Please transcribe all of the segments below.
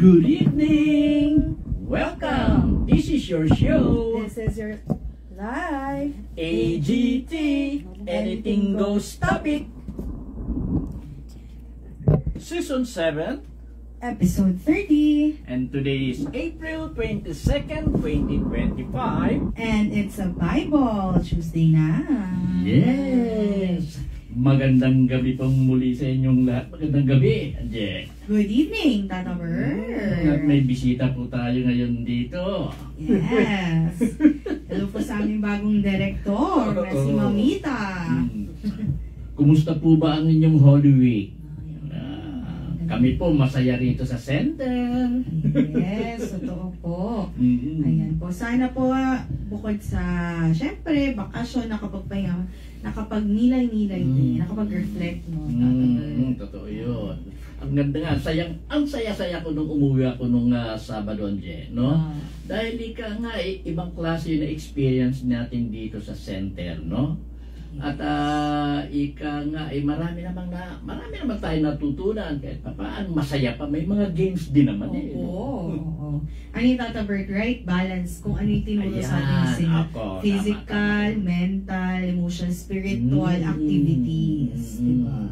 Good evening! Welcome! This is your show, This is your live AGT, Anything Goes Topic. Season 7, episode 30, and today is April 22nd, 2025. and it's a Bible Tuesday na. Yes! Magandang gabi pong muli sa inyong lahat. Magandang gabi, Anje. Good evening, Tata Bird. At may bisita po tayo ngayon dito. Yes. Hello po sa aming bagong director, na si Mamita. Kumusta po ba ang inyong Holy Week? Kami po masaya rito sa center. Yes, totoo po. Mm-hmm. Ayan po. Sana po, bukod sa, syempre, bakasyon, nakapag-nilay-nilay din, nakapag-reflect, no? Totoo yun. Ang ganda nga, ang saya-saya ko nung umuwi ako nung Sabado, Anje, no? Dahil nga, ibang klase na experience natin dito sa center, no? At marami naman tayo natutunan kahit paano, masaya pa, may mga games din naman Oo. Ano yung Tata Bird, right? Balance kung ano yung tinuro sa atin sa physical, mental, emotional, spiritual activities. Diba?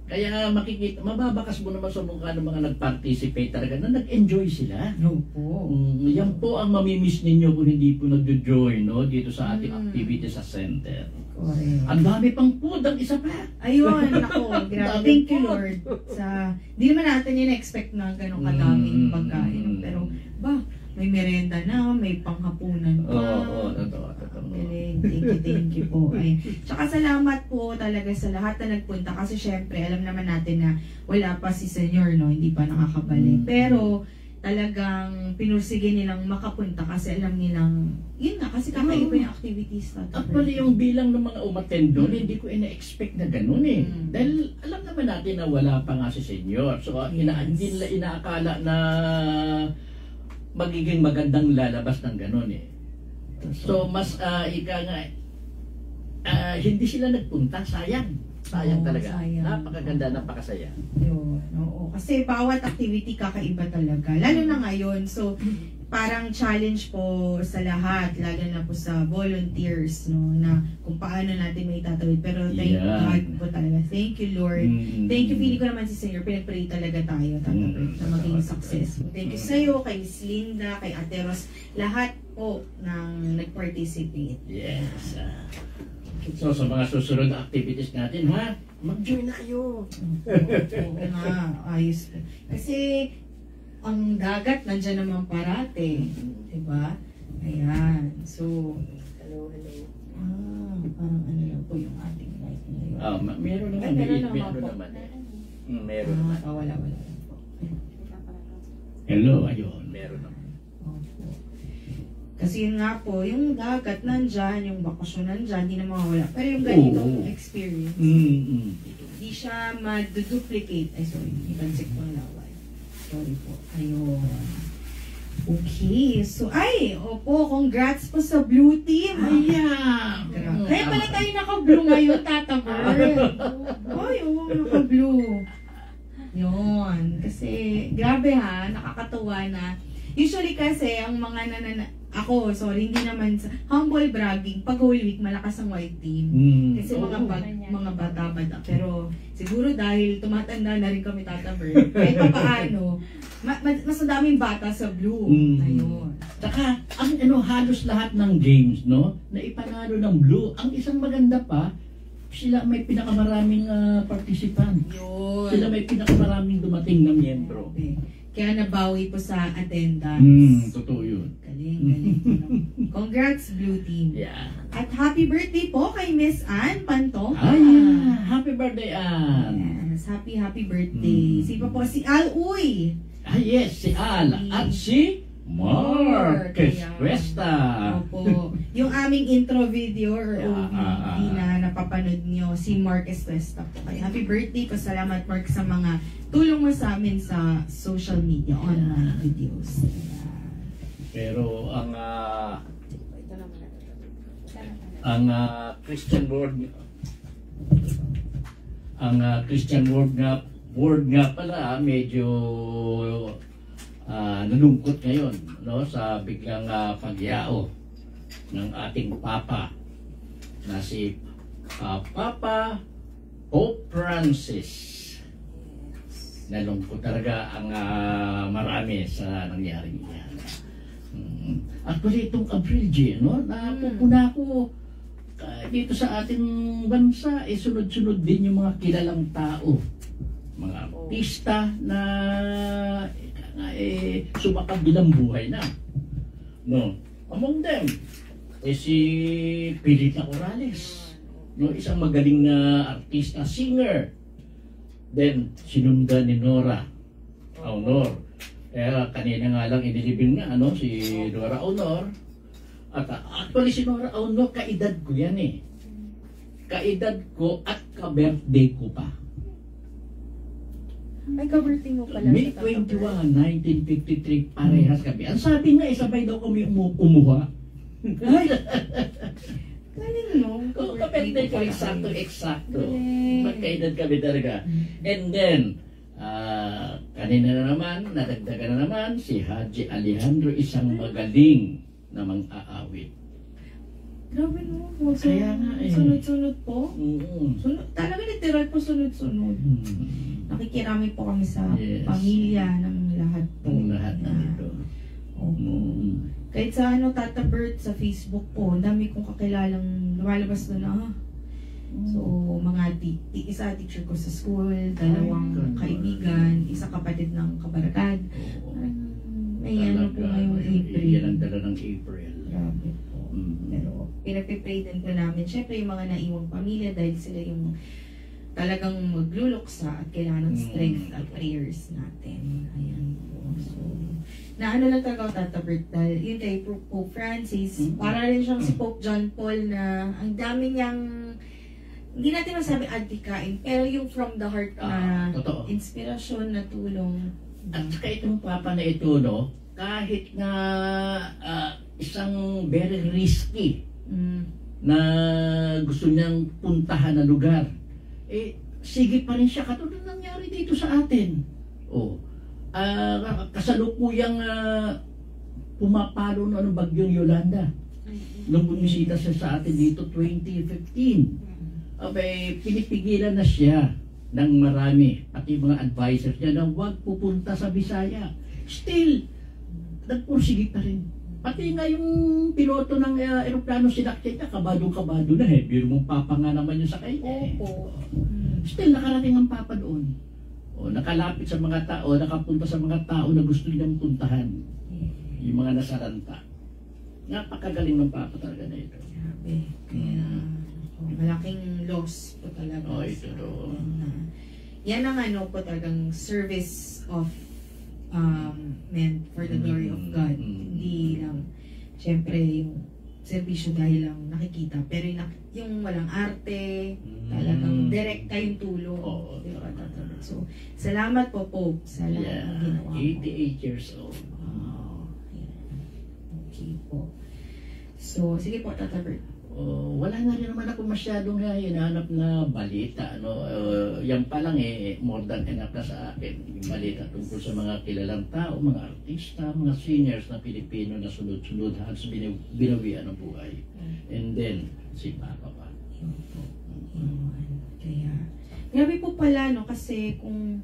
Kaya mababakas mo naman sa mukha ng mga nag-participate talaga na nag-enjoy sila. Opo. Yan po ang mamimiss ninyo kung hindi po nag-join, no, dito sa ating activity sa center. Correct. Ang dami pang food, ang isa pa. Ayun, ako, grabe. Thank you, Lord. Di naman natin in-expect na gano'ng kadaming pagkain. Pero, may merienda na, may panghapunan pa. Oo, totoo. Galing. Thank you po. Ay. Tsaka salamat po talaga sa lahat na nagpunta. Kasi syempre, alam naman natin na wala pa si Senyor, no? Hindi pa nakakabalik. Pero, talagang pinursige nilang makapunta kasi alam nilang, yun nga, kasi kakaiba yung activities natin. Actually, yung bilang ng mga umattend doon, hindi ko ina-expect na gano'n eh. Dahil alam naman natin na wala pa nga si Senyor. So, hindi nila inaakala na magiging magandang lalabas ng gano'n eh. So, mas hindi sila nagpunta, sayang talaga. Sayang. Napakaganda, napakasaya. Yun, oo. Kasi bawat activity kakaiba talaga. Lalo na ngayon. So, parang challenge po sa lahat, lalo na po sa volunteers, no, na kung paano natin may tatawid. Pero thank God po talaga. Thank you, Lord. Thank you, feeling ko naman si Senyor, pinag-pray talaga tayo, na maging successful. Thank you sa'yo, kay Miss Linda, kay Ate Ros, lahat po ng nag-participate. Yes. So, sa mga susunod na activities natin, mag-join na kayo. Oo nga, ayos po. Kasi, ang dagat nandiyan naman parate. Diba? Ayan. So, hello. Parang ano lang po yung ating life ngayon. Meron naman. Meron naman. Wala. Hello, ayun. Meron naman. Kasi yun nga po, yung dagat nandyan, yung bakasyon nandyan, hindi na mawawala. Pero yung ganitong experience, hindi siya ma-duplicate. Ay, sorry. Ibansik ko ang laway. Sorry po. Ayun. Okay. So, opo, congrats po sa Blue Team. Ayan. Kaya pala tayo naka-blue ngayon, Tata Bird. Naka-blue. Yun. Kasi, grabe nakakatuwa na. Usually kasi, ang mga hindi naman sa humble bragging, pag Holy Week, malakas ang white team. Kasi mga bata-bata. Pero siguro dahil tumatanda na rin kami, Tata Bird, kahit pa paano, mas madaming bata sa blue. Ayun. Saka, halos lahat ng games, no, na ipanalo ng blue. Ang isang maganda pa, sila may pinakamaraming participant. Yun. Sila may pinakamaraming dumating na miyembro. Kaya nabawi po sa attendance. Totoo yun. Galing. Congrats, Blue Team. Yeah. At happy birthday po kay Miss Ann Pantong. Happy birthday, Ann. Yes, happy birthday. Si si Al Uy. Yes, si Al. At si Mark Cuesta. Opo. Yung aming intro video or OVD na napapanood nyo, si Mark Cuesta po. Kaya happy birthday po. Salamat, Mark, sa mga tulong mo sa amin sa social media, online videos. Pero ang Christian word nga pala medyo nalungkot ngayon, no, sa biglang pagyao ng ating Papa na si Papa Pope Francis. Nalungkot talaga ang marami sa nangyaring yan. Actually, itong April G, no, napupuna ko dito sa ating bansa, sunod-sunod din yung mga kilalang tao. Mga artista na sumakab bilang buhay na. No? Among them, si Pilita Corrales, no, isang magaling na artista, singer. Then, sinundan ni Nora Aunor. Kanina nga lang inilibing nga, si Nora Aunor. At actually, si Nora Aunor, kaedad ko yan eh. Kaedad ko at ka-birthday ko pa. Ay, ka-birthday mo pala. May 21, 1953, parehas kami. Ang sabi nga, sabay daw kami umuha. Galing mo. Ka-birthday ko, eksakto. Magkaedad kami talaga. And then, kanina na naman, nadagdagan na naman, si Haji Alejandro, isang magaling na mang-aawit. Grabe no. Kaya nga eh. Sunod-sunod po. Mm-hmm. Talaga literal po sunod-sunod. Nakikirami po kami sa pamilya ng lahat po. Ng lahat na nito. Opo. Kahit sa Tata Bert sa Facebook po, dami kong kakilalang lumalabas doon So, mga isa teacher ko sa school, dalawang kaibigan, isa kapatid ng kabarkad. May ano po ngayong April. Yan ang dala ng April. Grabe po. Pero pinapipray din po namin. Siyempre yung mga naiwang pamilya dahil sila yung talagang magluluksa at kailangan ng strength at prayers natin. Ayan po. So, naano lang talaga ako tatabert dahil yun kay Pope Francis, para rin siyang si Pope John Paul na ang dami niyang, hindi natin masabi adhikain, pero yung from the heart na inspirasyon na tulong. At saka itong Papa na ito, no, kahit na isang very risky na gusto niyang puntahan na lugar, sige pa rin siya, katulad nangyari dito sa atin. Kasalukuyang pumapalo ng bagyong Yolanda nung bumisita siya sa atin dito 2015. Pinipigilan na siya ng marami, pati mga advisors niya na huwag pupunta sa Bisaya. Still, nagpursige pa rin. Pati nga yung piloto ng aeroplano sinakyan niya, kabado-kabado na eh. Biro mong Papa nga naman yung sakay niya. Still, nakarating ang Papa doon. Nakalapit sa mga tao, nakapunta sa mga tao na gusto nilang puntahan. Yung mga nasaranta. Napakagaling ng Papa talaga na ito. Grabe. Kaya, malaking loss po talaga. Ito do. Yan ang po talagang service of meant for the glory of God. Hindi lang, syempre, yung servisyo dahil lang nakikita. Pero yung walang arte, talagang direkta yung tulong. So, salamat po, Pope. Salamat ginawa po. 88 years old. Okay po. So, sige po, Tata Bert. Wala na rin naman ako masyadong hinahanap na balita. Yan pa lang more than enough na sa akin. Yung balita tungkol sa mga kilalang tao, mga artista, mga singers na Pilipino na sunod-sunod halos binawian ng buhay. And then, si Papa pa. Kaya, grabe po pala, no? Kasi kung,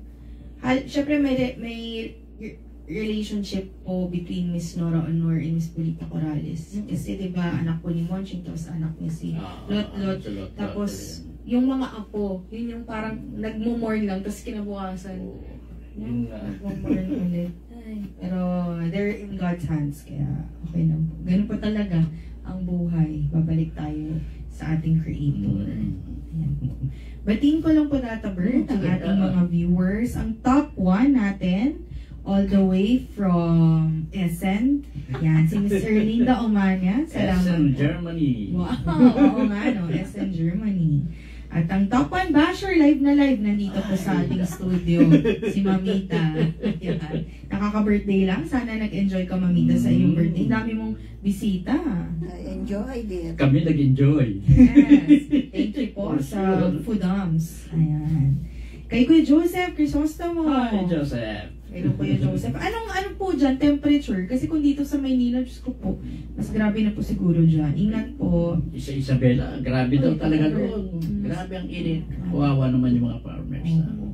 syempre may relationship po between Miss Nora Aunor and Miss Pilita Corrales. Kasi diba, anak po ni Monching, tapos anak niya si Lot. Tapos, yung mga apo, yun yung parang nagmumorn lang, tapos kinabukasan. Nagmumorn ulit. Pero, they're in God's hands, kaya okay lang po. Ganun po talaga ang buhay. Babalik tayo sa ating Creator. Ayan po. Batiin ko lang po, Tata Bert, ang ating mga viewers. Ang top 1 natin, all the way from Essen. Yan, si Miss Erlinda Omania. Salamat Essen, po. Germany. Wow, oo nga, no? Essen, Germany. At ang top 1 basher, live na live, nandito po sa ating studio, si Mamita. Yan. Nakaka-birthday lang. Sana nag-enjoy ka, Mamita, sa iyong birthday. Dami mong bisita. Enjoy din. Kami nag-enjoy. Yes. Thank you po sa Foodums. Ayan. Kay Kuya Joseph Crisostomo. Hi, Joseph. Hello Kuya Joseph. Ano po dyan, temperature? Kasi kung dito sa Maynila, Diyos ko po, mas grabe na po siguro dyan. Ingat po. Isa Isabela, grabe daw talaga doon. Grabe ang init. Kawawa naman yung mga farmers. Ay, naku.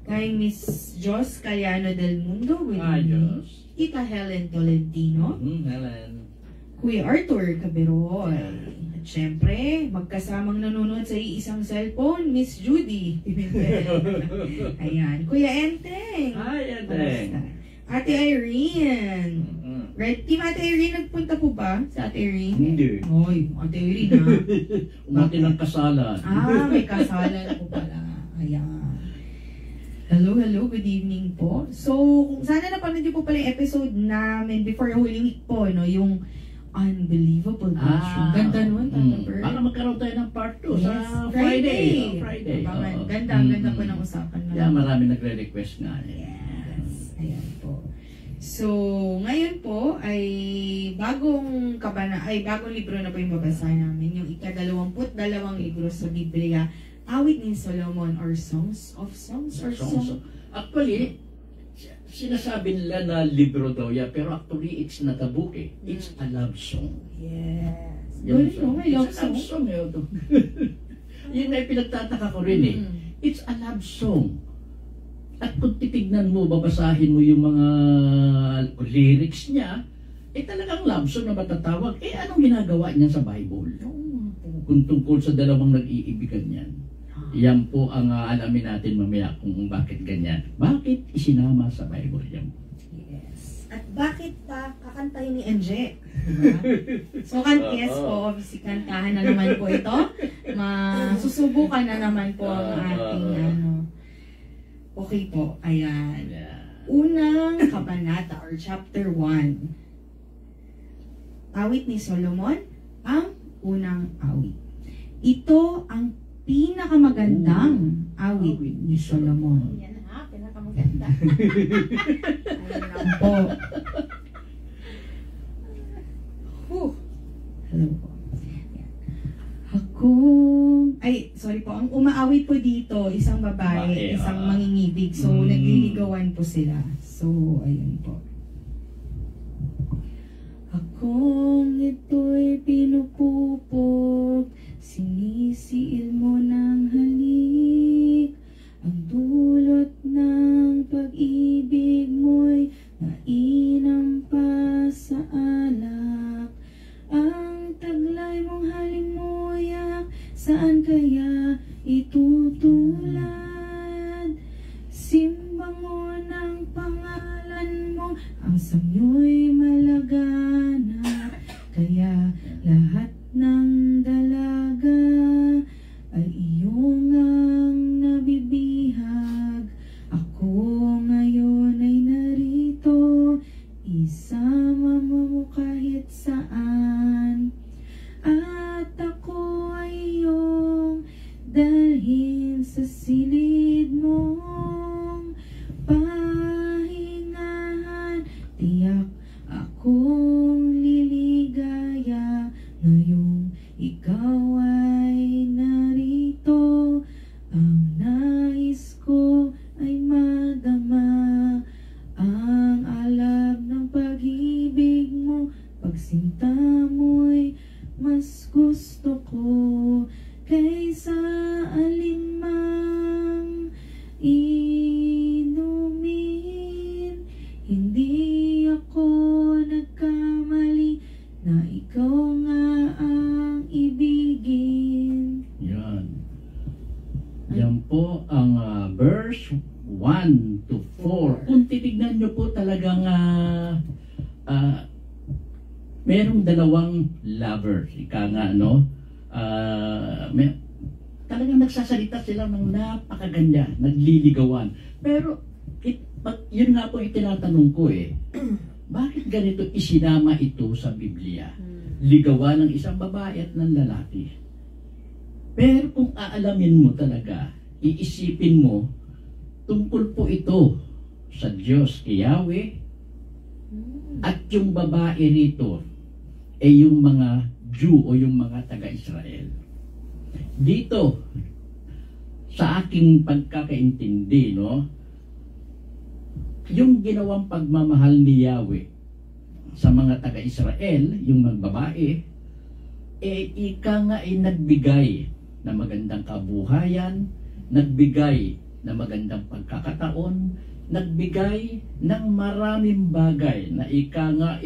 Kay Miss Jos Caliano del Mundo, with Diyos. Tita Helen Tolentino, Helen. Kuya Arthur Caberoy. At syempre, magkasamang nanonood sa isang cellphone, Miss Judy Pimentel. Ayan. Kuya Enteng. Hi, Enteng. Ate Irene. Team Ate Irene, nagpunta po ba sa Ate Irene? Hindi. Oy, Ate Irene ha. Umati ng kasalan. May kasalan po pala. Ayan. Hello, good evening po. So, kung sana napanood niyo po pala yung episode namin before huling week po, no, yung Unbelievable Passion. Ganda nun, Tata Bert. Baka magkaroon tayo ng part 2 Yes, sa Friday. Friday. Oo. Ganda po ng usapan namin. Yeah, marami nagre-request nga. Yes, ayan po. So, ngayon po ay bagong libro na po yung babasahin namin, yung ika-22 libro sa Biblia, Awit ni Solomon or Songs of Songs or Songs. Actually, sinasabi nila na libro daw yan, pero actually it's not a book eh. It's a love song. Yes. Yung May love it's a love song eh. Yun na yung pinagtataka ko rin eh. It's a love song. At kung titignan mo, babasahin mo yung mga lyrics niya, talagang love song na matatawag. Anong ginagawa niya sa Bible? Kung tungkol sa dalawang nag-iibigan yan. Yan po ang alamin natin mamaya kung bakit ganyan. Bakit isinama sa Bible yan? Yes. At bakit pa kakantahin ni Enje? So, yes po, obviously kantahan na naman po ito. Masusubukan na naman po ang ating Okay po, ayan. Unang kabanata or chapter 1. Awit ni Solomon, ang unang awit. Ito ang pinakamagandang awit ni Solomon. Yan ha, pinakamaganda. Ayan lang po. Hello po. Sorry po, ang umaawit po dito, isang babae, isang mangingibig. So, nagliligawan po sila. So, ayun po. Akong ito'y pinupupog, sinisiil mo ng halik. Ang dulot ng pag-ibig mo'y mainam pa sa alak. Ang taglay mong halimuyak, saan kaya itutulad? Simbang mo ng pangalan mo, ang samyo'y malaganap. Kaya lahat ng dalaga ay iyong ang nabibihag. Ako ngayon ay narito, isama mo kahit saan. At ako ay iyong dalhin sa silid mong pahingahan. Tiyak akong liligaya ngayong ikaw ay narito. Ang nais ko ay madama ang alab ng pag-ibig mo. Pagsinta mo'y mas gusto ko kaysa alinmang inumin. Hindi ako nagkamali na ikaw nga ang ibigin. Yan po ang verse 1 to 4. Kung titignan nyo po talagang merong dalawang lovers. Ika nga, no? Talagang nagsasalita sila ng napakaganda, nagliligawan. Pero, yun nga po yung tinatanong ko eh. Bakit ganito isinama ito sa Biblia? Ligawan ng isang babae at ng lalaki. Pero kung aalamin mo talaga, iisipin mo, tungkol po ito sa Diyos, kay Yahweh, at yung babae rito, yung mga Jew o yung mga taga-Israel. Dito, sa aking pagkakaintindi, no, yung ginawang pagmamahal ni Yahweh sa mga taga-Israel, yung magbabae, ika nga ay nagbigay na magandang kabuhayan, nagbigay na magandang pagkakataon, nagbigay ng maraming bagay na ika nga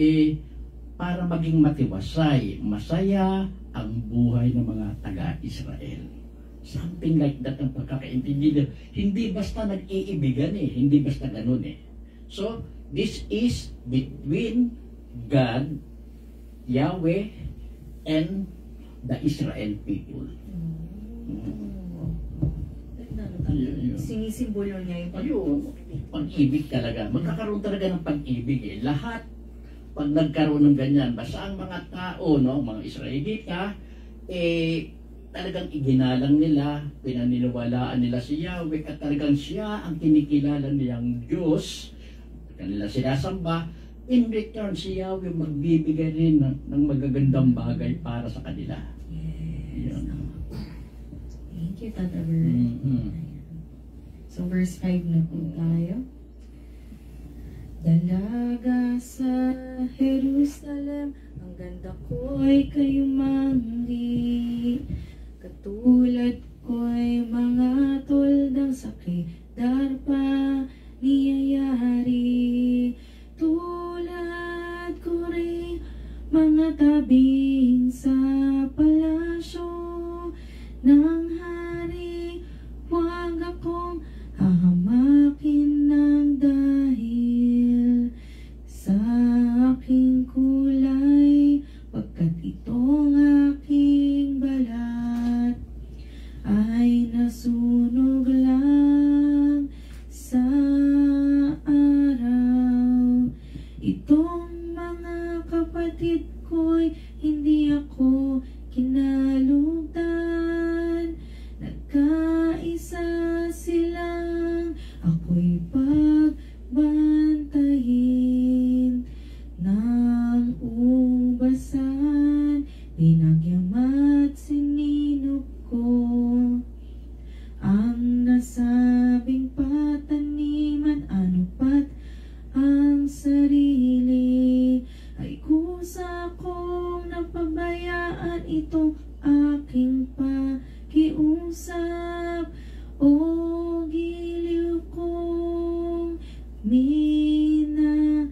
para maging matiwasay, masaya ang buhay ng mga taga-Israel. Something like that ang pagkakaintindi. Hindi basta nag-iibigan hindi basta ganun So, this is between God, Yahweh, and the Israel people. Sinisimbolo niya yung Ayun, pag-ibig talaga. Magkakaroon talaga ng pag-ibig Lahat, pag nagkaroon ng ganyan, basta ang mga tao, mga Israelita, talagang iginalang nila, pinaniniwalaan nila si Yahweh, at talagang siya ang kinikilala nilang Diyos, kanila sinasamba. In return, si Yahweh magbibigay rin ng magagandang bagay para sa kanila. Yes. Thank you, Tata Vern. So, verse 5 na po tayo. Dalaga sa Jerusalem, ang ganda ko'y kayumanggi. Katulad ko'y mga toldang sa Kedar pa niyayari. Tulad ko rin mga tabing sa palasyo ng hari. Huwag akong hahamakin ng dahil sa aking kulay, pagkat itong aking balat ay nasunog lang sa araw. Itong mga kapatid ko'y hindi ako kinalugdan. Nagkaisa silang ako'y pagbantayin ng ubasan. Pinagyamat sininop ko ang nasabing pataniman, anupat ang sarili ay kusa kong napabayaan. Itong aking pakiusap o giliw kong minamahal.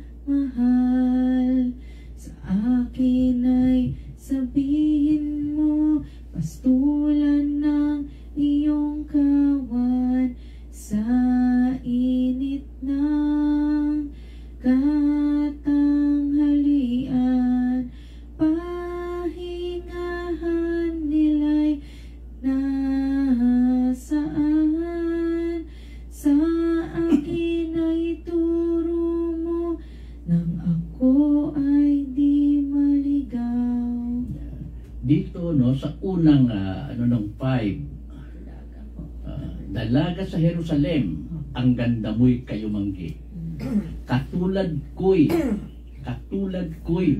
Sa akin ay sabihin mo, pastulan ng iyong kawan sa init ng katanghalian. Pahingahan nila'y nasaan. Sa akin ay turo mo nang ako ay di maligaw. Dito, sa unang, ng 5, dalaga sa Jerusalem, ang ganda mo'y kayumanggi. Katulad ko'y,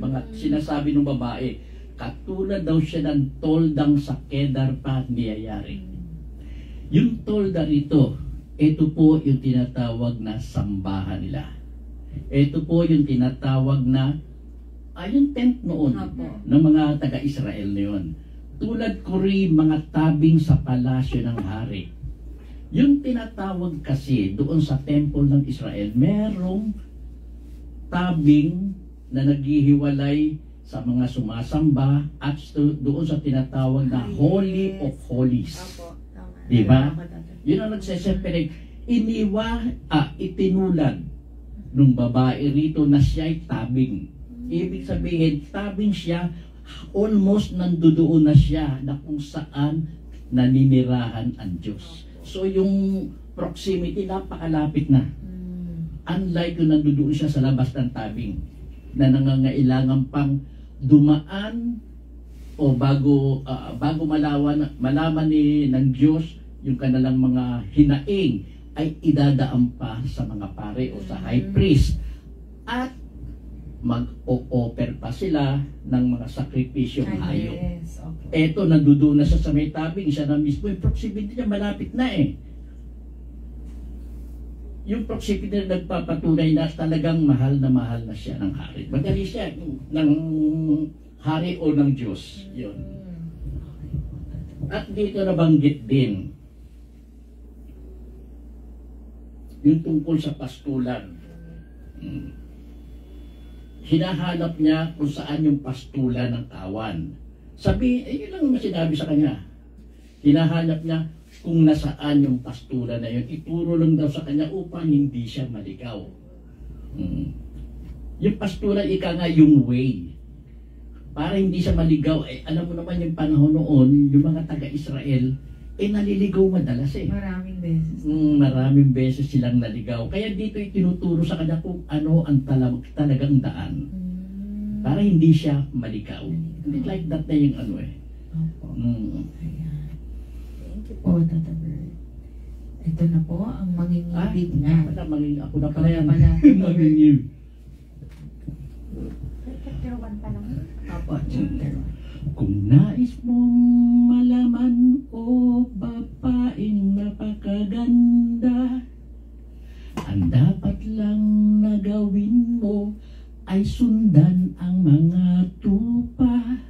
mga sinasabi ng babae, katulad daw siya ng toldang sa Kedar pa niyayari. Yung tolda rito, ito po yung tinatawag na sambahan nila. Ito po yung tinatawag na yung tent noon ng mga taga-Israel na yun. Tulad ko rin mga tabing sa palasyo ng hari. Yung tinatawag kasi doon sa temple ng Israel, merong tabing na naghihiwalay sa mga sumasamba at doon sa tinatawag na Holy of Holies. Diba? Yun ang nagseseparate. Itinulad nung babae rito na siya'y tabing. Ibig sabihin, tabing siya, almost nandoon na siya na kung saan naninirahan ang Diyos. So yung proximity, napakalapit na. Unlike yung nandoon siya sa labas ng tabing, na nangangailangan pang dumaan o bago malaman ng Diyos yung kanilang mga hinaing, ay idadaan pa sa mga pare o sa high priest. At mag-o-offer pa sila ng mga sakripisyong hayop. Yes, okay. Eto, nandoon na sa may tabing, siya na mismo, yung proximity niya malapit na yung proximity na nagpapatunay na talagang mahal na siya ng hari. Madali siya ng hari o ng Diyos. Yun. At dito nabanggit din yung tungkol sa pastulan. Hinahanap niya kung saan yung pastulan ng kawan. Yun lang ang sinabi sa kanya. Hinahanap niya kung nasaan yung pastulan na yun. Ituro lang daw sa kanya upang hindi siya maligaw. Yung pastulan, ika nga yung way. Para hindi siya maligaw, alam mo naman yung panahon noon, yung mga taga-Israel, naliligaw madalas eh. Maraming beses. Maraming beses silang naligaw. Kaya dito tinuturo sa kanya kung ano ang talagang daan. Para hindi siya maligaw. Hindi like that na yung ano eh. Opo. Ayan. Thank you po, Tata Bert. Ito na po ang mangingibig na. Ako na pala yan. Mangingibig. Chapter 1 pa lang. Opo, chapter 1. Kung nais mong malaman o babaeng napakaganda, ang dapat lang na gawin mo ay sundan ang mga tupa.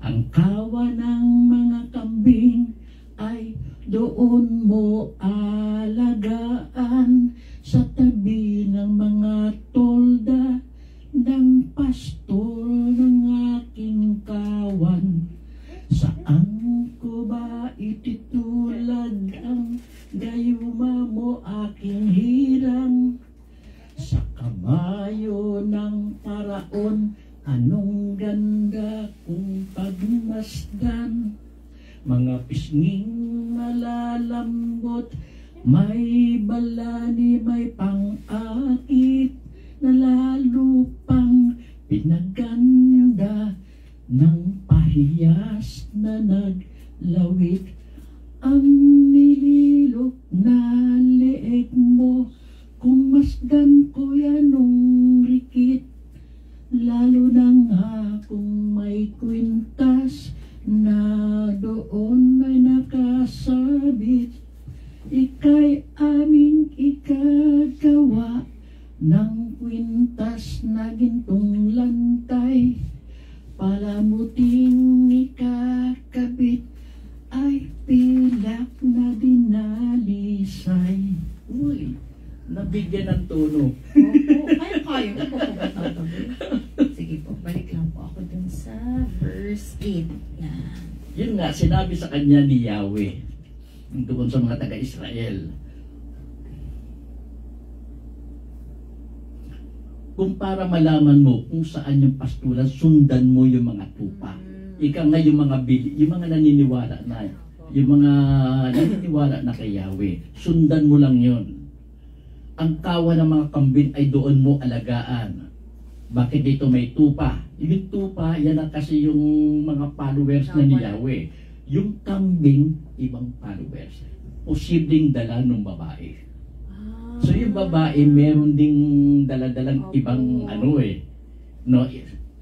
Ang kawa ng mga kambing ay doon mo alagaan sa tabi ng mga tolda ng pastol ng aking kawan. Saan ko ba ititulad ang gayuma mo aking hirang? Sa kamayo ng paraon, anong ganda kung pagmasdan. Mga pisnging malalambot, may balani, may pang-akit, na lalo pang pinaganda ng pahiyas na naglawit. Ang nililok na leeg mo, kung masdan ko yanong rikit, lalo na nga kung may kwintas na doon may nakasabit. Ika'y aming ikagawa ng kwintas na gintong lantay, palamuting ikakabit ay pilak na dinalisay. Uy, nabigyan ng tono. Opo, kaya ko po ba ito? Sige po, balik lang po ako dun sa verse 8. Yan. Yun nga, sinabi sa kanya ni Yahweh doon sa mga taga-Israel, kung para malaman mo kung saan yung pastulan, sundan mo yung mga tupa. Ika nga yung mga naniniwala na kay Yahweh, sundan mo lang yon. Ang kawa ng mga kambing ay doon mo alagaan. Bakit dito may tupa? Yung tupa, yan ang kasi yung mga followers na ni Yahweh. Yung kambing, ibang followers. Posibleng dala ng babae. So yung babae, meron ding daladalang ibang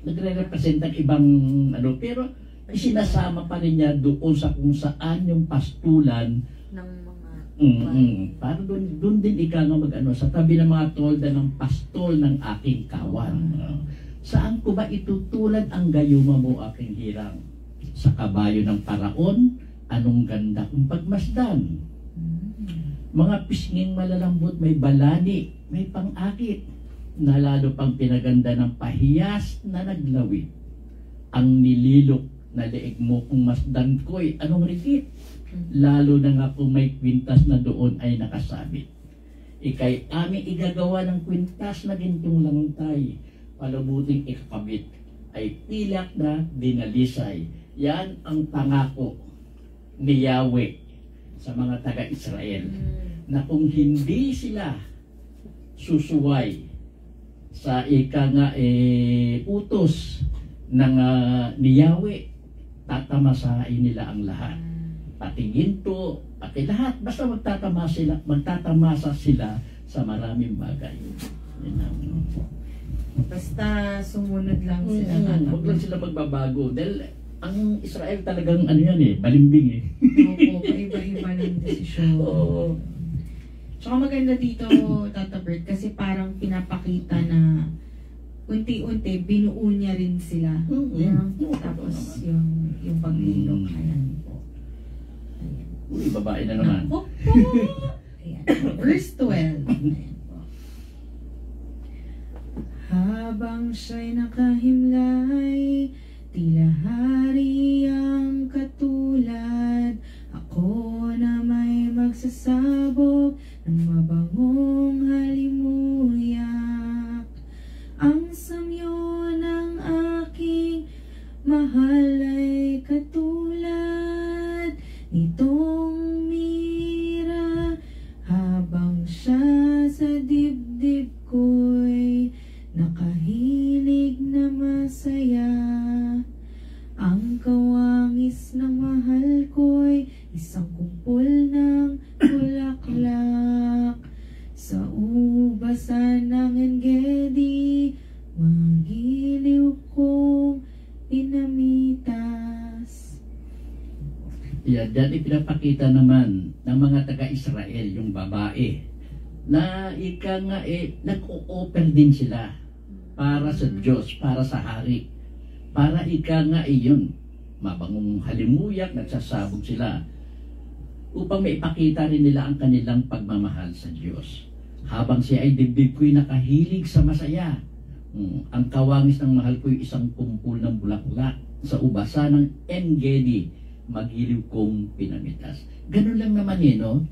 nagre-represent ng ibang pero isinasama pa rin niya doon sa kung saan yung pastulan Ng mga para doon din ika nga sa tabi ng mga tolda ng pastol ng aking kawan. Saan ko ba itutulad ang gayuma mo aking hirang? Sa kabayo ng paraon, anong ganda kung pagmasdan. Mga pisnging malalambot, may balani, may pang-akit, na lalo pang pinaganda ng pahiyas na naglawit. Ang nililok na leeg mo kung masdan ko'y anong rikit, lalo na nga kung may kwintas na doon ay nakasabit. Ika'y aming igagawa ng kwintas na gintong lantay, palabuting ikakabit, ay pilak na dinalisay. Yan ang pangako ni Yahweh sa mga taga-Israel, na kung hindi sila susuway sa utos ng ni Yahweh, tatamasain nila ang lahat. Pati ginto, pati lahat, basta magtatamasa sila sa maraming bagay. Basta sumunod lang sila. Huwag lang sila magbabago. Dahil ang Israel talagang balimbing Opo, iba-iba ng desisyon. Oo. Tsaka maganda dito, Tata Bert, kasi parang pinapakita na unti-unti, binuo niya rin sila. Tapos yung paglilok, ayan po. Ayan. Uy, babae na naman. Naku po! Ayan. Verse 12. Ayan po. Habang siya'y nakahimlay, tila hari ang katulad. Ako na may magsasabog ng mabangong halimuyak. Ang samyo ng aking mahal ay katulad nitong mira. Habang siya sa dibdib ko'y nakahilig na masaya. Ang kawangis ng mahal ko'y isang kumpol ng bulaklak. Sa ubasan ng Engedi, magiliw kong pinamitas. Yan, dyan ipinapakita naman ng mga taga-Israel, yung babae, na ika nga nag-o-offer din sila para sa Diyos, para sa hari. Para ika nga yun, mabangong halimuyak, nagsasabog sila upang maipakita rin nila ang kanilang pagmamahal sa Diyos. Habang siya ay dibdib ko'y nakahilig sa masaya. Ang kawangis ng mahal ko'y isang kumpul ng bulaklak. Sa ubasa ng Engedi, magiliw kong pinamitas. Ganun lang naman no?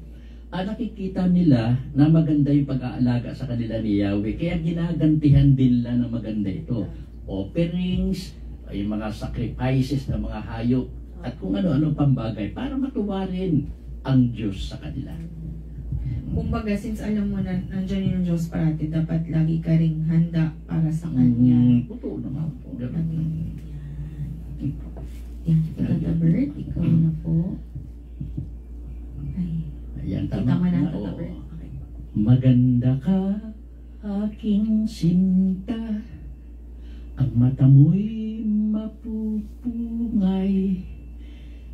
Nakikita nila na maganda yung pag-aalaga sa kanila ni Yahweh. Kaya ginagantihan din nila na maganda ito. Offerings, yung mga sacrifices ng mga hayop, at kung ano-ano pang bagay para matuwa rin ang Diyos sa kanila. Kumbaga, since alam mo na nandiyan yung Diyos parati, dapat lagi ka ring handa para sa Kanya. Totoo naman po. Yan. Yan, Tata Bert, ikaw na po. Ay, ayan, kita tama mo na, na. Tata Oo. Bert. Okay. Maganda ka, aking sinta. Ang mata mo'y mapupungay.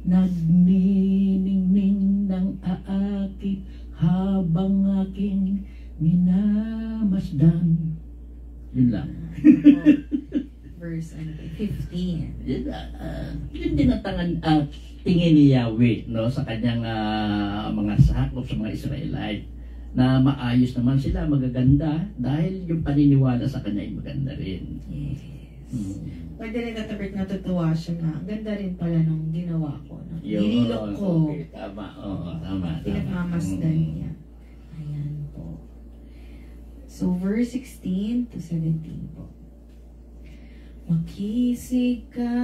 Nagniningning ng aakit habang aking minamasdan. Yun lang. Verse 15. Yun din ang tingin ni Yahweh, no, sa kanyang mga sakop sa mga Israelite, na maayos naman sila, magaganda, dahil yung paniniwala sa kanya ay maganda rin. Yes. Pwede rin Tata-Bert, natutuwa siya na ang ganda rin pala nung ginawa ko. Nililok ko. Okay, tama. Oo, tama. Pinagmamasdan niya. Ayan po. So, verse 16 to 17 po. Makisig ka,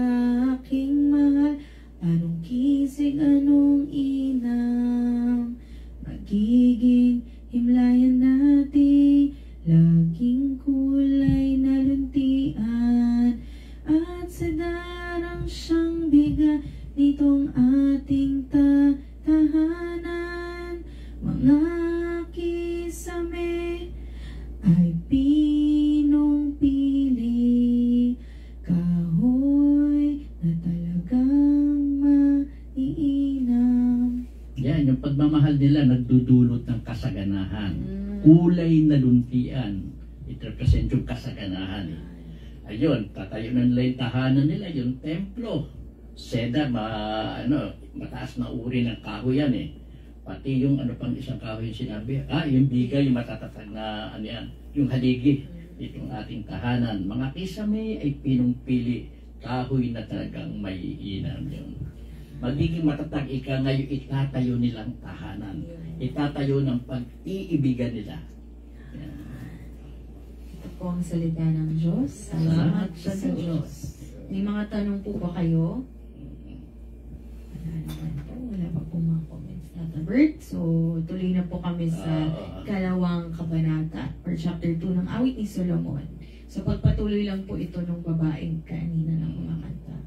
aking mahal, anong kisig, anong inam, magiging himlayan natin, laging kulay na luntian, at sa darang siyang biga nitong ating tahanan. Mga kisame ay pinong pili, kahoy na talagang maiinam. Yan, yung pagmamahal nila nagdudulot ng kasaganahan. Kulay na luntian. It represent yung kasaganahan. Ayun, tatayo na nila yung tahanan nila, yung templo. Cedar, mataas na uri ng kahoy yan Pati yung pang isang kahoy yung sinabi. Yung bigay, yung matatatag na yung haligi. Itong ating tahanan. Mga kisame ay pinungpili. Kahoy na talagang may inam yun. Magiging matatag ika ngayon, itatayo nilang tahanan. Itatayo ng pag-iibigan nila. Yan. Ito po ang salita ng Diyos. Salamat sa Diyos. May mga tanong po ba kayo? Wala naman po. Wala pa po mga comments, Tata Bert. So, tuloy na po kami sa ikalawang kabanata or chapter 2 ng awit ni Solomon. So, pagpatuloy lang po ito ng babaeng kanina na kumakanta.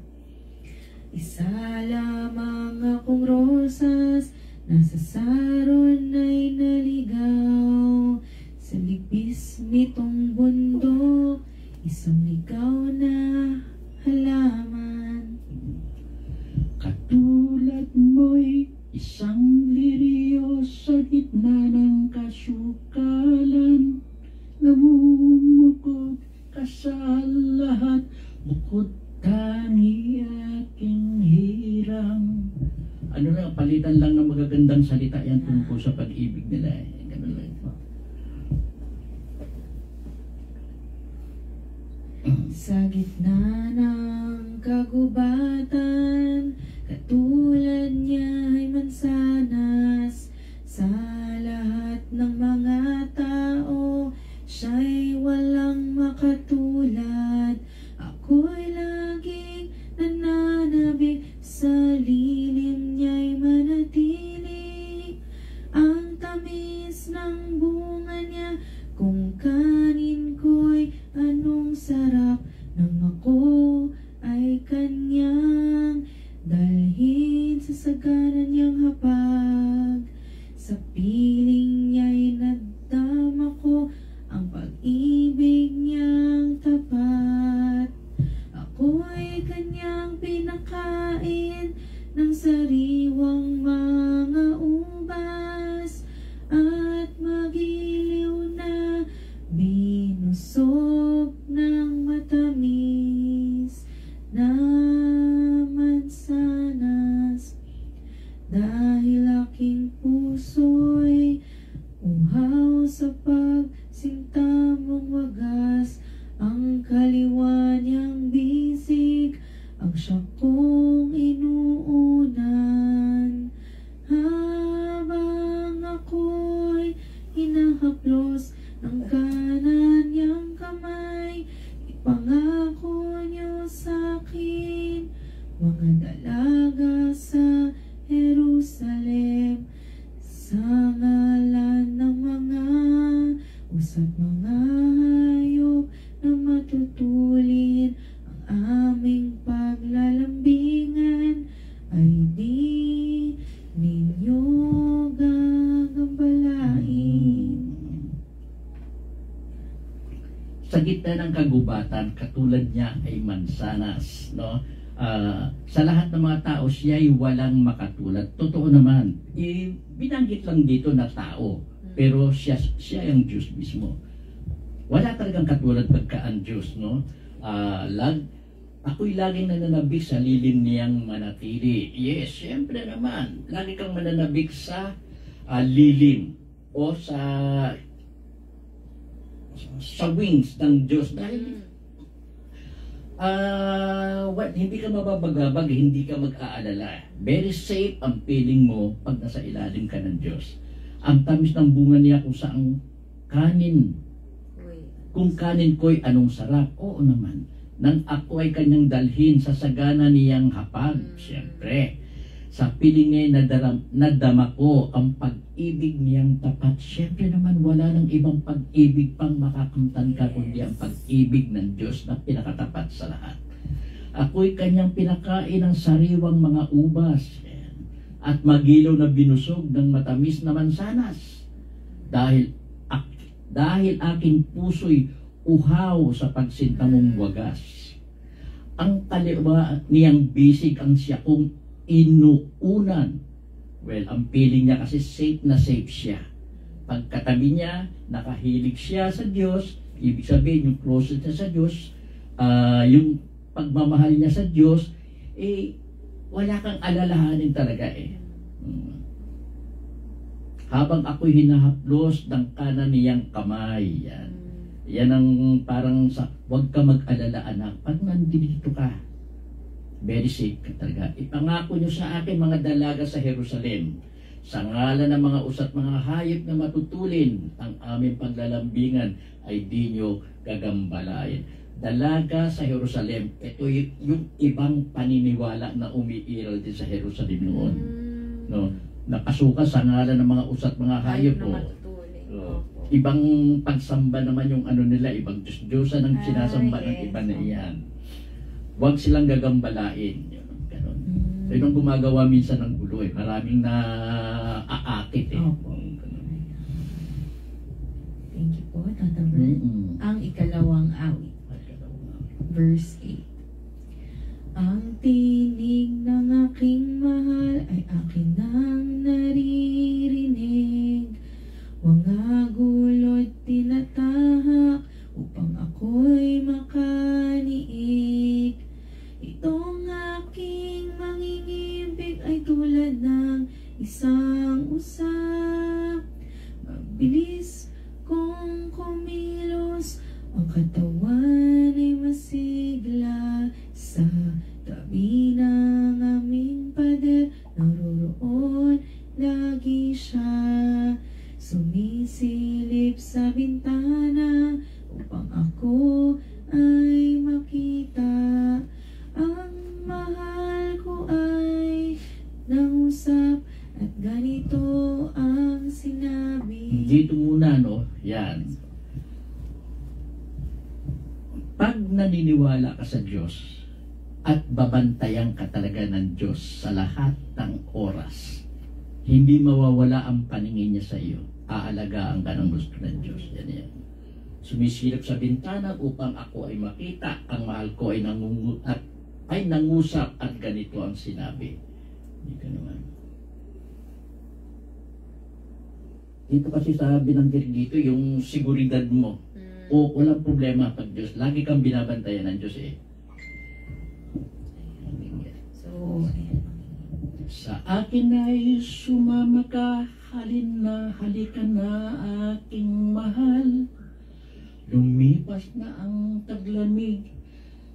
Isa lamang akong rosas, nasa saron ay naligaw. Sa ligpis nitong bundok, isang ligaw na halaman. Katulad mo'y Isang liryo sa gitna ng kasukalan, namumukod ka sa lahat, bukod tangi aking hirang. Ano lang, palitan lang ng magagandang salita yan tungkol sa pag-ibig nila. Ganun lang po. Sa gitna ng kagubatan, katulad niya ay mansanas. Sa lahat ng mga tao, siya'y walang makatulad. Ako'y laging nananabik, sa lilim niya'y manatili. Ang tamis ng bunga niya, kung kanin ko'y anong sarap, nang ako ay kanyang dalhin sa sagana niyang hapag. Sa piling niya'y nadama ko ang pag-ibig niyang tapat. Ako'y kanyang pinakain ng sariwang mga ubas, at magiliw na binusog ng matamis na mansanas. Dahil aking puso'y uhaw sa pagsinta mong wagas, ang kaliwa niyang bisig ang siya kong inuunan. Habang ako'y hinahaplos ng kanan niyang kamay, ipangako niyo sa'kin mga dalaga sa Jerusalem, sa ngalan ng mga usa't mga hayop na matutulin. Ang aming paglalambingan ay di ninyo gagambalain. Sa gitna ng kagubatan, katulad niya ay mansanas, no? Sa lahat ng mga tao, siya'y walang makatulad. Totoo naman, binanggit lang dito na tao, pero siya ang Diyos mismo. Wala talagang katulad pagka ang Diyos, no? Ako'y laging nananabik sa lilim niyang manatili. Yes, siyempre naman, lagi kang mananabik sa lilim o sa wings ng Diyos. Dahil hindi ka mababagabag, hindi ka mag-aalala. Very safe ang feeling mo pag nasa ilalim ka ng Diyos. Ang tamis ng bunga niya kung saan kanin. Kung kanin ko'y anong sarap. Oo naman. Nang ako ay kanyang dalhin sa sagana niyang hapag. Siyempre. Sa piling niya nadama ko ang pag-ibig niyang tapat. Siyempre naman wala nang ibang pag-ibig pang makakamtan ka kundi ang pag-ibig ng Diyos na pinakatapat sa lahat. Ako'y kanyang pinakain ng sariwang mga ubas at magilaw na binusog ng matamis na mansanas. Dahil aking puso'y uhaw sa pagsinta mong wagas. Ang kaliwa niyang bisig ang siya kong inuunan. Well, ang feeling niya kasi safe na safe siya. Pagkatabi niya, nakahilig siya sa Diyos. Ibig sabihin, yung closet niya sa Diyos, yung pagmamahal niya sa Diyos, wala kang alalahanin talaga Habang ako'y hinahaplos ng kanan niyang kamay. Yan ang parang huwag ka mag-alala anak. Pag nandito ka, very safe ka talaga. Ipangako niyo sa akin mga dalaga sa Jerusalem, sa ngalan ng mga usat mga hayop na matutulin, ang aming paglalambingan ay di niyo gagambalain. Dalaga sa Jerusalem, ito yung ibang paniniwala na umiiral din sa Jerusalem noon. No? Nakasuka sa ngalan ng mga usat mga hayop. Ibang pagsamba naman yung nila, ibang Diyos-Diyosan ang sinasamba ng iba na iyan. Huwag silang gagambalain. Ganun. So yun ang gumagawa minsan ng gulo Maraming naaakit Thank you po, Tata Bert. Ang ikalawang awit. Verse 8. Ang tinig ng aking mahal ay akin nang tulad ng isang usap. Mabilis kong kumilos, ang katawan ay masigla. Sa tabi ng aming pader, naroroon lagi siya. Sumisilip sa bintana upang ako ay makita. Ang mahal ko ay nangusap at ganito ang sinabi. Dito muna, no? Yan. Pag naniniwala ka sa Diyos at babantayan ka talaga ng Diyos sa lahat ng oras, hindi mawawala ang paningin niya sa iyo. Aalagaan ka ng gusto ng Diyos. Yan yan. Sumisilip sa bintana upang ako ay makita. Ang mahal ko ay nangusap at ganito ang sinabi. Dito naman. Dito kasi sabi ng dito yung seguridad mo. O walang problema pag Diyos. Lagi kang binabantayan ng Diyos eh. So, ayan. Sa akin ay sumama ka, halika na aking mahal. Lumipas na ang taglamig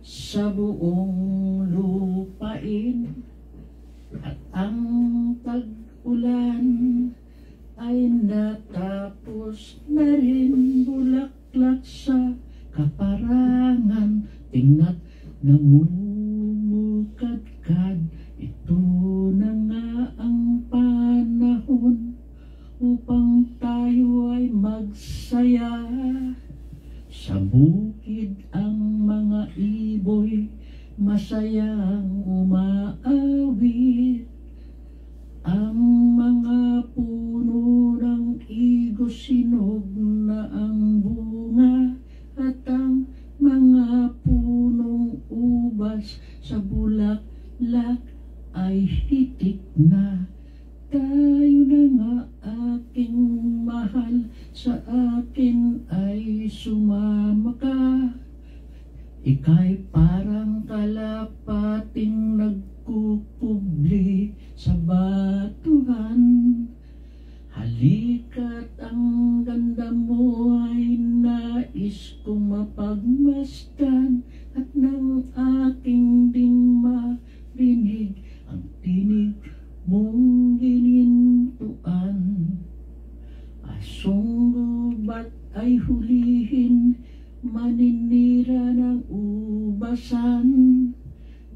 sa buong lupain. At ang tag-ulan ay natapos na rin, bulaklak sa kaparangan, tingnan namumukadkad. Ito na nga ang panahon upang tayo ay magsaya. Sa bukid ang mga iboy masayang umaawit. Ang mga puno ng igos sinog na ang bunga, at ang mga punong ubas sa bulaklak ay hitik na. Tayo na nga aking mahal, sa akin ay sumama ka. Ika'y parang kalapating nagkukubli sa batuhan. Halika't ang ganda mo ay nais kong mapagmasdan, at ng aking ding marinig ang tinig mong ginintuan. Asong gubat ay hulihin, maninira ng ubasan.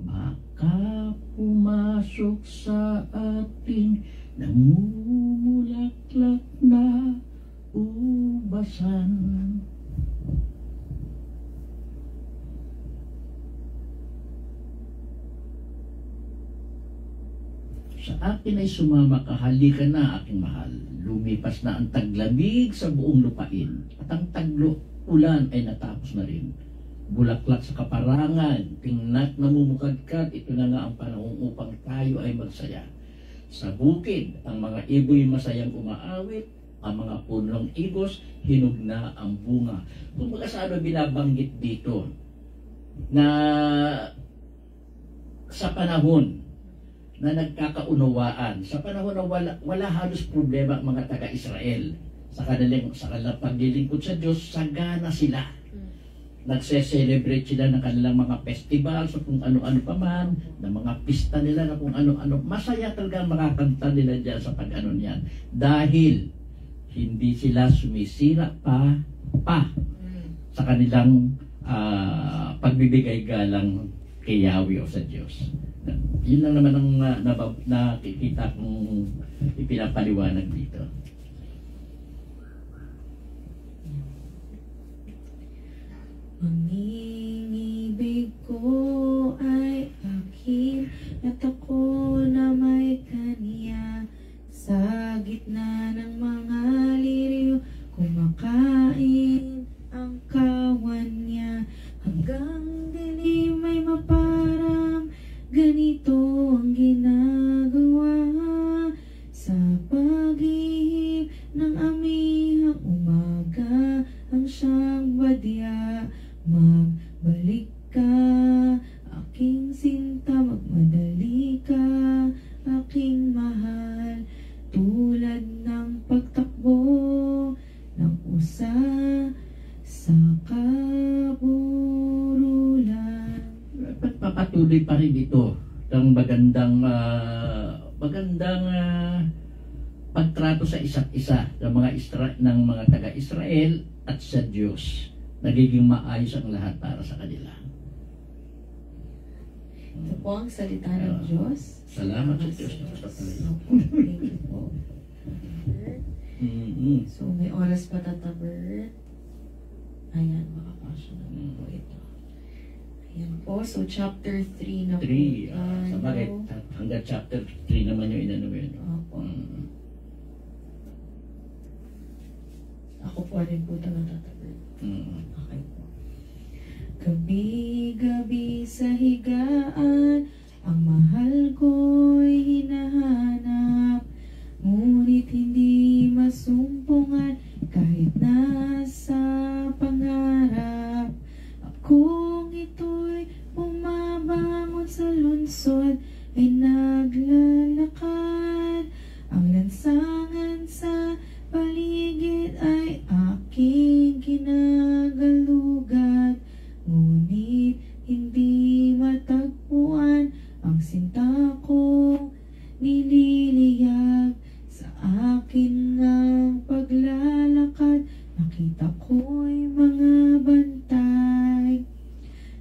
Baka pumasok sa ating namumulaklak na ubasan. Sa akin ay sumama ka, halika na aking mahal. Lumipas na ang taglamig sa buong lupain, at ang tag-ulan ay natapos na rin. Bulaklak sa kaparangan, tingnan namumukadkad. Ito na nga ang panahon upang tayo ay magsaya. Sa bukid, ang mga iboy masayang umaawit. Ang mga punong igos, hinog na ang bunga. Kung ano binabanggit dito, na sa panahon na nagkakaunawaan, sa panahon na wala halos problema ang mga taga-Israel sa kanilang paglilingkod sa Diyos, sagana sila. Nagse-celebrate sila ng kanilang mga festival, so kung ano-ano pa man, ng mga pista nila na kung ano-ano. Masaya talaga ang makakanta nila dyan sa pag-ano niyan. Dahil hindi sila sumisira pa sa kanilang pagbibigay galang kay Yahweh o sa Diyos. Yun lang naman ang nakikita kong ipinapaliwanag dito. Ang ibig ko ay akin, at ako na may kaniya. Sa gitna ng mga liriw, kumakain ang kawan niya. Hanggang dilim ay maparang, ganito ang ginagawa. Sa paghihip ng amihang umaga, ang siyang badya. Magbalik ka, aking sinta, magmadali pagbibigay pa rin ito ng magandang pagtrato sa isa't isa ng mga taga-Israel at sa Diyos. Nagiging maayos ang lahat para sa kanila. Ito po ang salita ng Diyos. Salamat sa Diyos. Thank you po. So, may oras pa, Tata Bert. Ayan, makapasya na po ito. Ayan po. So, chapter 3 na po. 3. Sa bakit? Hanggang chapter 3 naman yung inano mo yun. Opo. Ako po rin po ito ng Tata Bert. Okay po. Gabi-gabi sa higaan, ang mahal ko'y hinahanap, ngunit hindi masumpungan kahit nasa pangarap. Akong ito'y bumabangon sa lungsod, ay naglalakad. Ang lansangan sa paligid ay aking kinagalugat, ngunit hindi matagpuan ang sinta kong nililiyag. Sa akin ng paglalakad, nakita ko'y mga bantay,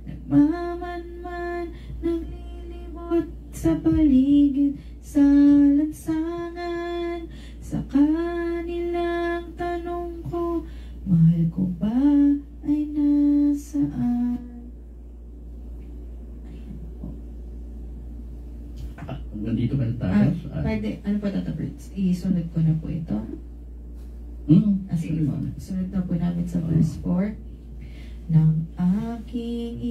nagmamanman, naglilibot sa paligid sa lansangan. Sa kanilang tanong ko, mahal ko ba ay nasaan? Ayan po. Nandito ka na tapos? Pwede, ano po, Tata Brits? Isunod ko na po ito. Sige po. Sunod na po namin sa verse 4. Nang aking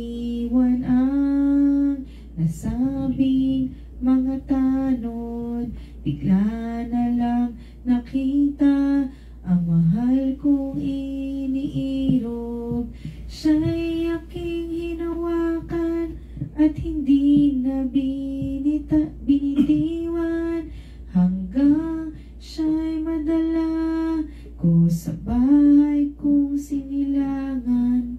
iwan ang nasabing mga tanod, bigla na lang nakita ang mahal kong iniirog. Siya'y aking hinawakan at hindi na binitiwan, hanggang siya'y madala ko sa bahay kong sinilangan.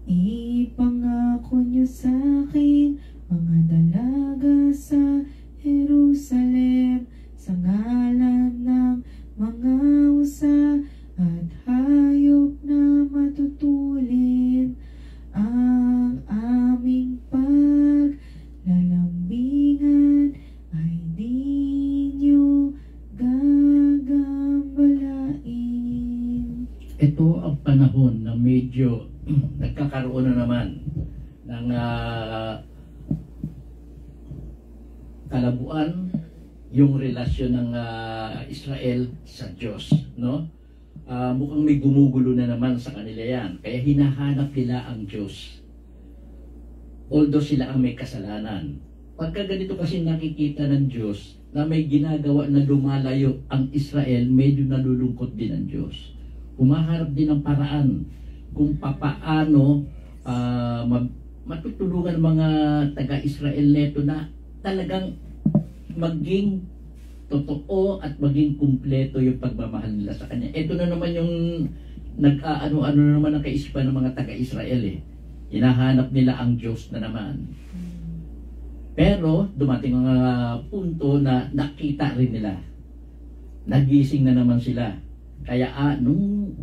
Ipangako niyo sa akin mga dalaga sa Jerusalem, sa ngalan ng mga usa at hayop na matutulin, ang aming paglalambingan ay di niyo gagambalain. Ito ang panahon na medyo nagkakaroon na naman ng kalabuan yung relasyon ng Israel sa Diyos, no? Mukhang may gumugulo na naman sa kanila yan. Kaya hinahanap nila ang Diyos. Although sila ang may kasalanan. Pagka ganito kasi nakikita ng Diyos na may ginagawa na lumalayo ang Israel, medyo nalulungkot din ang Diyos. Humaharap din ng paraan kung papaano matutulungan mga taga-Israel neto na talagang maging totoo at maging kumpleto yung pagmamahal nila sa Kanya. Ito na naman yung nag-ano-ano na naman ang kaisipan ng mga taga-Israel eh. Hinahanap nila ang Diyos na naman. Pero dumating ang punto na nakita rin nila. Nagising na naman sila. Kaya nung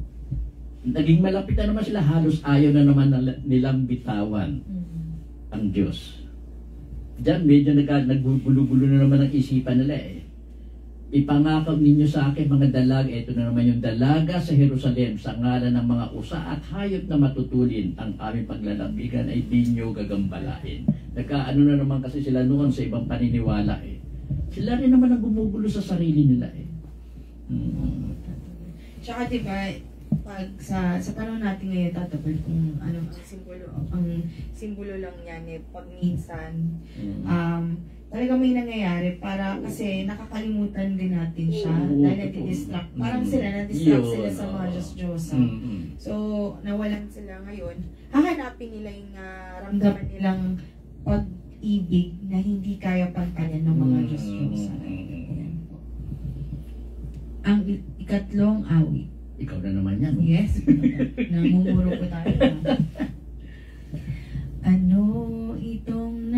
naging malapit na naman sila, halos ayaw na naman nilang bitawan ang Diyos. Diyan medyo naggugulo-gulo na naman ang isipan nila eh. Ipangako ninyo sa akin mga dalaga, ito na naman yung dalaga sa Jerusalem, sa ngalan ng mga usa at hayop na matutulin, ang aming paglalambigan ay di nyo gagambalain. Nagkaano na naman kasi sila noon sa ibang paniniwala eh. Sila rin naman ang gumugulo sa sarili nila eh. Tsaka diba, pag sa panahon natin ngayon, tatapos kung ano, ang simbolo lang yan eh, pag minsan, talagang may nangyayari para kasi nakakalimutan din natin siya dahil nadi-distract. Parang sila, na-distract sila sa mga Diyos-Diyosan. So, nawalan sila ngayon. Hahanapin nila yung ramdaman nilang pag-ibig na hindi kaya pantayan ng mga Diyos-Diyosan. Ang ikatlong awit. Ikaw na naman yan. Yes. Namumuro ko tayo. Ano itong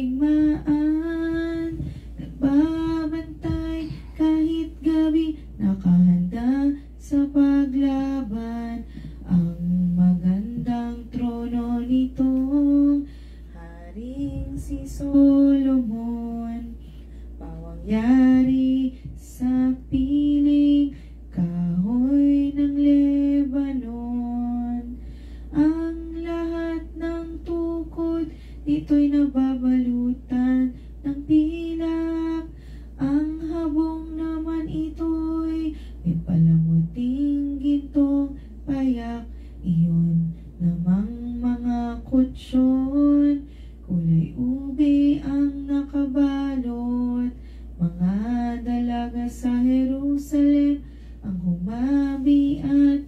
digmaan, nagbabantay kahit gabi, nakahanda sa paglaban. Ang magandang trono nitong Haring si Solomon, pawangyari sa piling kahoy ng Lebanon. Ang lahat ng tukod dito'y nababalutan ng pilak. Ang habong naman ito'y may palamuting gintong payak. Iyon namang mga kutsyon, kulay ube ang nakabalot. Mga dalaga sa Jerusalem ang humabi at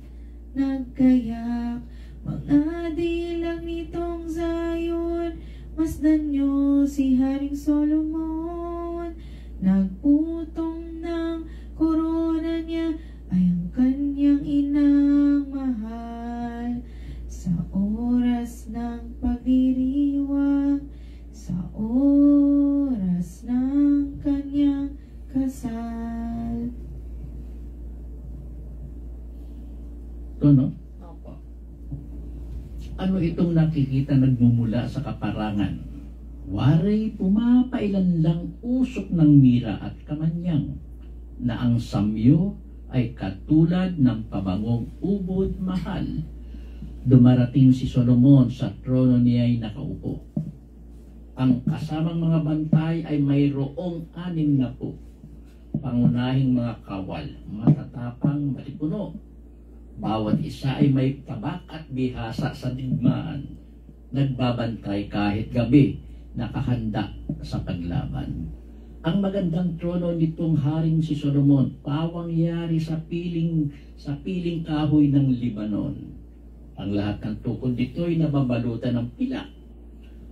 nagkayak. Mga dilag nitong Zion, masdan nyo si Haring Solomon. Nagputong ng korona niya ay ang kanyang inang mahal. Sa oras ng pagdiriwang, sa oras ng kanyang kasal. Ito, no? Opo. Ano itong nakikita nagmumula sa kaparangan? Waray pumapailan lang usok ng mira at kamanyang, na ang samyo ay katulad ng pabangong ubod mahal. Dumarating si Solomon sa trono niya ay nakaupo. Ang kasamang mga bantay ay mayroong 60. Pangunahing mga kawal, matatapang, matipuno. Bawat isa ay may tabak at bihasa sa digmaan. Nagbabantay kahit gabi, nakahanda sa paglaban. Ang magandang trono nitong Haring si Solomon, pawangyari sa piling kahoy ng Libanon. Ang lahat ng tukod nito'y nababalutan ng pilak.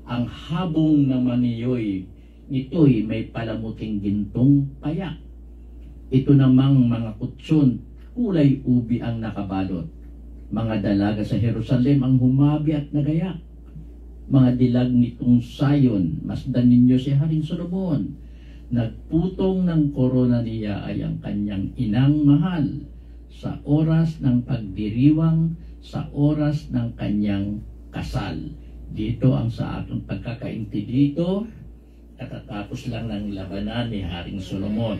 Ang habong naman nito'y may palamuting gintong payak. Ito namang mga kutsyon, kulay ubi ang nakabalot. Mga dalaga sa Jerusalem ang humabi at nagayak. Mga dilag nitong Zion, masdan ninyo si Haring Solomon. Nagputong ng korona niya ay ang kanyang inang mahal. Sa oras ng pagdiriwang, sa oras ng kanyang kasal. Dito ang sa atong pagkakaintindi dito, katatapos lang ng labanan ni Haring Solomon.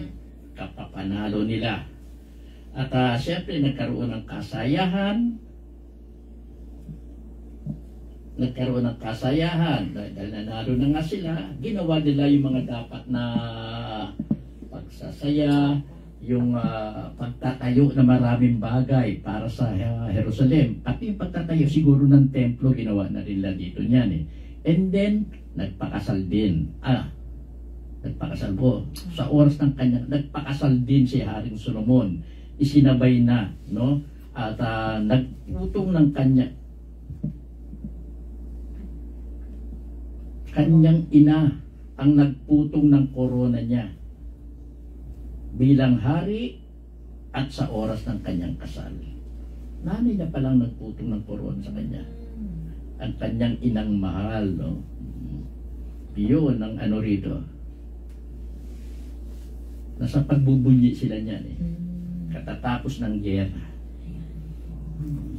Kapapanalo nila. At siyempre nagkaroon ng kasayahan. Dahil nanalo na nga sila, ginawa nila yung mga dapat na pagsasaya, yung pagtatayo na maraming bagay para sa Jerusalem. Pati yung pagtatayo siguro ng templo, ginawa na nila dito niyan eh. And then, nagpakasal din. Nagpakasal po. Sa oras ng kanya, nagpakasal din si Haring Solomon. Isinabay na, no? At nagputong ng kanyang ina ang nagputong ng korona niya bilang hari at sa oras ng kanyang kasal. Nanay na palang nagputong ng korona sa kanya. Ang kanyang inang mahal, no? Yun ang ano rito. Nasa pagbubunyi sila niyan eh. Katatapos ng gyera.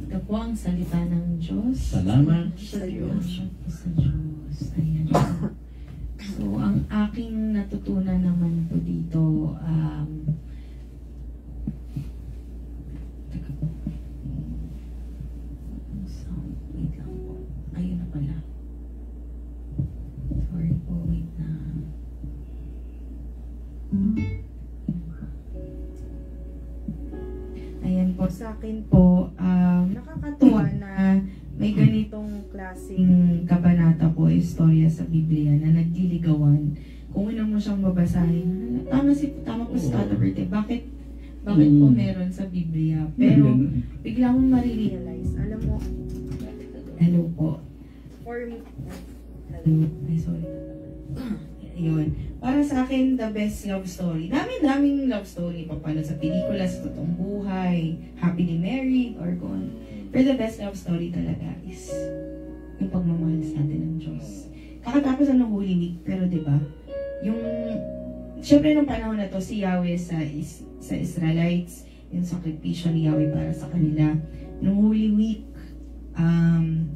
Ito po ang salita ng Diyos. Salamat sa Diyos. Salamat sa Diyos. Ayan. So, ang aking natutunan naman po dito, teka po. Wait lang po. Ayun na pala. Sorry po, wait na. Ayan po, sa akin po, nakakatuwa na may ganitong klaseng kabanata po, istorya sa Biblia na nagliligawan. Kung una mo siyang babasahin, tama po si Tata Berte, bakit po meron sa Biblia? Pero bigla mong marirealize, alam mo, hello po, for me, hello, ay sorry, yun. Para sa akin, the best love story. Daming love story. Paano sa pelikula, sa totoong buhay, happily married, or gone. Pero the best love story talaga is yung pagmamahal sa atin ng Diyos. kakatapos ng Holy Week, pero diba, yung, syempre nung panahon na to, si Yahweh sa Israelites, yung sakripisyo ni Yahweh para sa kanila. Nung Holy Week,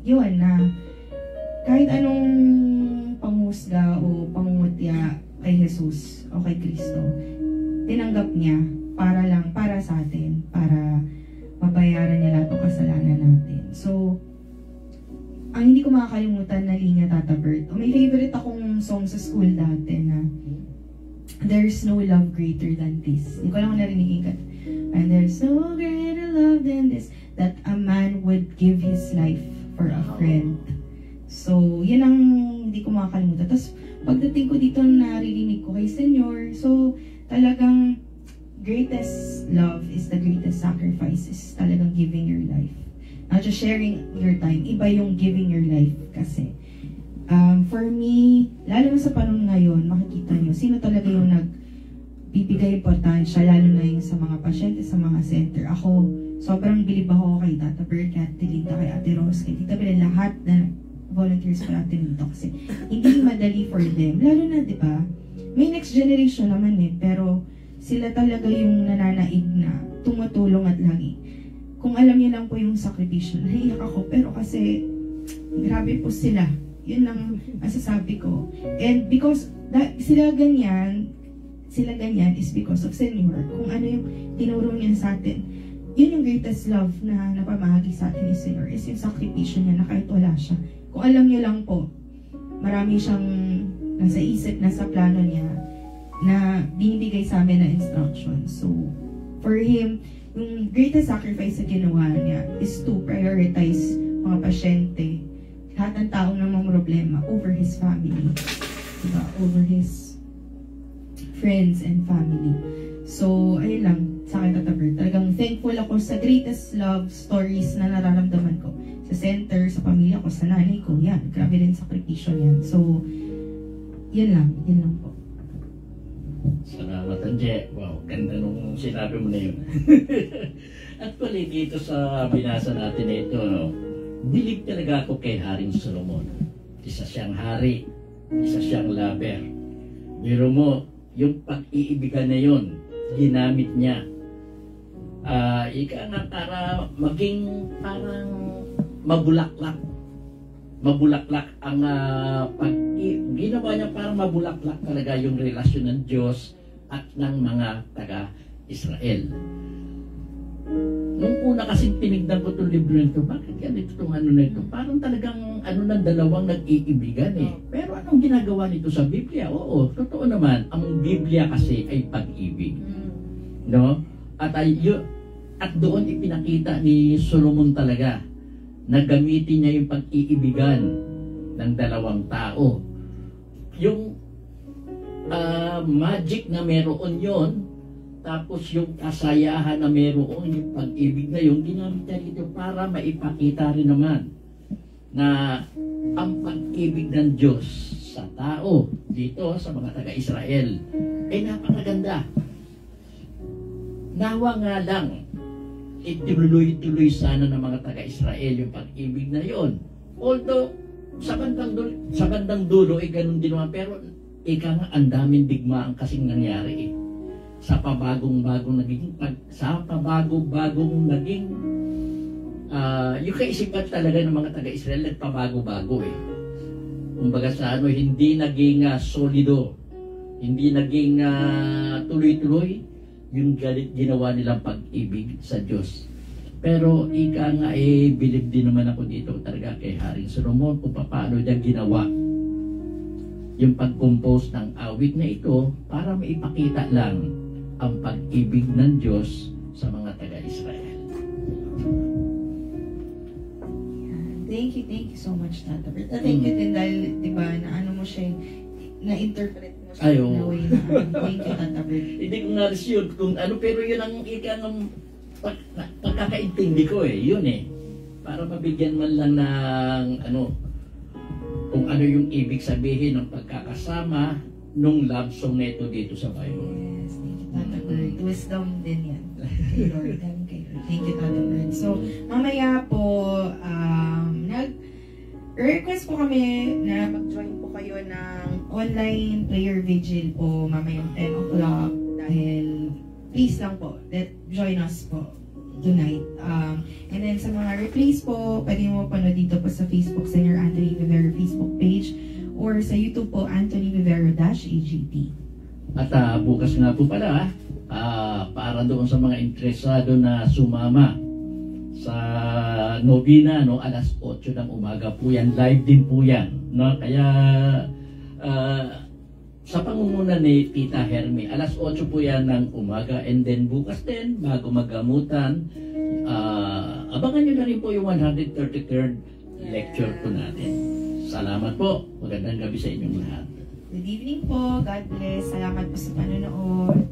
yun na, kahit anong pangusga o pangungutya kay Jesus o kay Kristo, tinanggap niya para sa atin, para mabayaran niya lahat ng kasalanan natin. So, ang hindi ko makakalimutan na linya, Tata Bert. May favorite akong song sa school dati na There's no love greater than this. Hindi ko lang narinig ka. And there's no greater love than this, that a man would give his life for a friend. So, yun ang hindi ko makakalimutan. Tapos, pagdating ko dito, naririnig ko kay Senyor. So, talagang greatest love is the greatest sacrifices. Talagang giving your life. Not just sharing your time. Iba yung giving your life kasi. For me, lalo na sa panahon ngayon, makikita nyo, sino talaga yung nagbibigay importansya, lalo na yung sa mga pasyente, sa mga center. Ako, sobrang bilib ako kay Tata Bert, kay Ate Linda, kay Ate Rose, kay Tita Bella, lahat na volunteers para natin dito kasi hindi madali for them. Lalo na, di ba, may next generation naman pero sila talaga yung nananaig na tumutulong at lagi. Kung alam niyo lang po yung sakripisyo, naiyak ako, pero kasi grabe po sila. Yun lang masasabi ko. And because sila ganyan is because of Senyor. Kung ano yung tinuro niya sa atin, yun yung greatest love na napamahagi sa atin ni Senyor, is yung sakripisyo niya na kahit wala siya. Kung alam niyo lang po, marami siyang nasa isip, nasa plano niya, na binibigay sa amin na instruction. So, for him, yung greatest sacrifice na ginawa niya is to prioritize mga pasyente, lahat ng taong namang problema over his family, diba? Over his friends and family. So, ayun lang, sa akin, Tata Bert. Talagang thankful ako sa greatest love stories na nararamdaman ko. Sa center, sa pamilya ko, sa nanay ko. Yan, grabe rin sakripisyo yan. So, yun lang po. Salamat, Anje. Wow, ganda nung sinabi mo na yun. Actually, dito sa binasa natin na ito, bilib talaga ako kay Haring Solomon. Isa siyang hari, isa siyang lover. Biro mo, yung pag-iibigan na yun, ginamit niya. Ika nga para maging parang mabulaklak ang ginawa niya para mabulaklak talaga yung relasyon ng Diyos at ng mga taga-Israel. Nung una kasing tinignan ko itong libro nito, bakit ganito itong ano na ito? Parang talagang ano ng dalawang nag-iibigan Pero anong ginagawa nito sa Biblia? Oo, totoo naman, ang Biblia kasi ay pag-ibig. No? At doon ipinakita ni Solomon talaga na gamitin niya yung pag-iibigan ng dalawang tao. Yung magic na meron yon, tapos yung kasayahan na meron, yung pag-ibig na yun, ginamit niya dito para maipakita rin naman na ang pag-ibig ng Diyos sa tao dito sa mga taga-Israel ay napakaganda. Nawa nga lang, ituloy-tuloy sana ng mga taga-Israel yung pag-ibig na yon. Although, sa bandang dulo, ganun din naman. Pero, ang daming digmaan kasing nangyari sa pabagong-bagong naging yung kaisipan talaga ng mga taga-Israel nagpabago-bago Kumbaga sa hindi naging solido, hindi naging tuloy-tuloy yung ginawa nilang pag-ibig sa Diyos. Pero bilib din naman ako dito talaga kay Haring Solomon kung paano niya ginawa yung pag-compose ng awit na ito para maipakita lang ang pag-ibig ng Diyos sa mga taga-Israel. Thank you so much, Tata Bert. Thank you din dahil, di ba, na ano mo siya, na-interpret mo siya na way na. Thank you, Tata Bert. Hindi ko na-resume kung ano, pero yun ang pagkakaintindi ko yun para mabigyan man lang ng kung ano yung ibig sabihin ng pagkakasama nung love song na ito dito sa Bible. Yes, thank you, Tata Bert. Wisdom din yan. Kay Lord. Thank you, Tata Bert. So, mamaya po, request po kami na mag-join po kayo ng online prayer vigil po mamayang 10 o'clock dahil please lang po, join us po tonight. And then sa mga replays po, pwede mo panood dito po sa Facebook Senior Anthony Vivero Facebook page or sa YouTube po Anthony Vivero-AGP. At bukas nga po pala, para doon sa mga interesado na sumama sa Novena, no, alas 8 ng umaga po yan, live din po yan, no? Kaya sa pangunguna ni Tita Hermie, alas 8 po yan ng umaga, and then bukas din bago maggamutan, abangan nyo na rin po yung 133rd lecture po natin. Salamat po, magandang gabi sa inyong lahat. Good evening po, God bless, salamat po sa panonood.